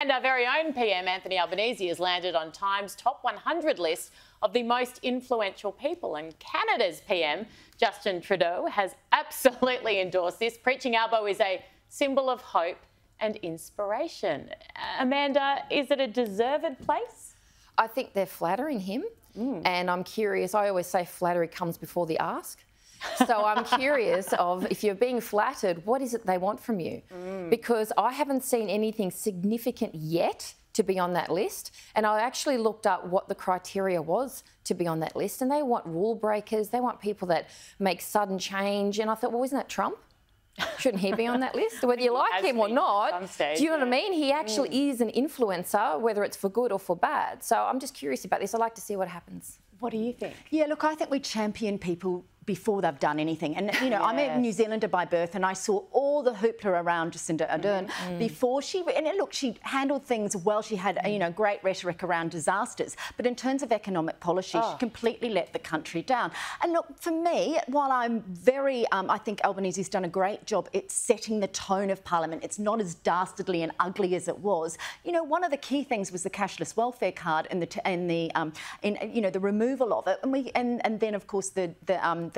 And our very own PM, Anthony Albanese, has landed on Time's top 100 list of the most influential people. And Canada's PM, Justin Trudeau, has absolutely endorsed this, preaching Albo is a symbol of hope and inspiration. Amanda, is it a deserved place? I think they're flattering him. And I'm curious, I always say flattery comes before the ask. So I'm curious of, if you're being flattered, what is it they want from you? Because I haven't seen anything significant yet to be on that list. And I actually looked up what the criteria was to be on that list. And they want rule breakers. They want people that make sudden change. And I thought, well, isn't that Trump? Shouldn't he be on that list? Whether you like him or not, do you know what I mean? He actually is an influencer, whether it's for good or for bad. So I'm just curious about this. I'd like to see what happens. What do you think? Yeah, look, I think we champion people before they've done anything. And, you know, I'm a New Zealander by birth, and I saw all the hoopla around Jacinda Ardern before she... And look, she handled things well. She had, you know, great rhetoric around disasters. But in terms of economic policy, she completely let the country down. And look, for me, while I'm very... I think Albanese's done a great job at setting the tone of Parliament. It's not as dastardly and ugly as it was. You know, one of the key things was the cashless welfare card and the removal of it. And then, of course, the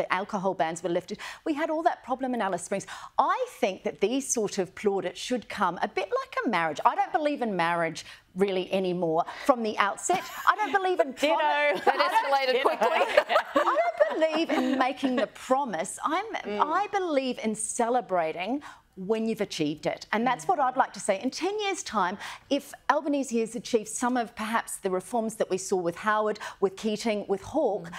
alcohol bans were lifted. We had all that problem in Alice Springs. I think that these sort of plaudits should come a bit like a marriage. I don't believe in marriage really anymore from the outset. I don't believe in... That escalated quickly. I don't believe in making the promise. I believe in celebrating when you've achieved it. And that's what I'd like to say. In 10 years' time, if Albanese has achieved some of perhaps the reforms that we saw with Howard, with Keating, with Hawke,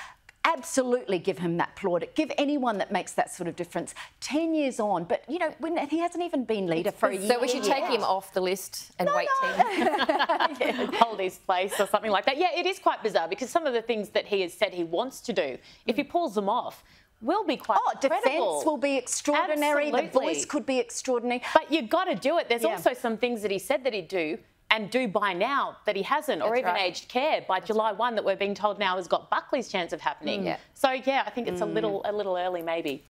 absolutely give him that plaudit. Give anyone that makes that sort of difference. 10 years on, but, you know, when he hasn't even been leader for a year. So we should take him off the list and wait 10 years. Hold his place or something like that. Yeah, it is quite bizarre because some of the things that he has said he wants to do, if he pulls them off, will be quite incredible. Defence will be extraordinary. Absolutely. The voice could be extraordinary. But you've got to do it. There's also some things that he said that he'd do and do by now that he hasn't, or even aged care by July 1 that we're being told now has got Buckley's chance of happening. So, yeah, I think it's a little early maybe.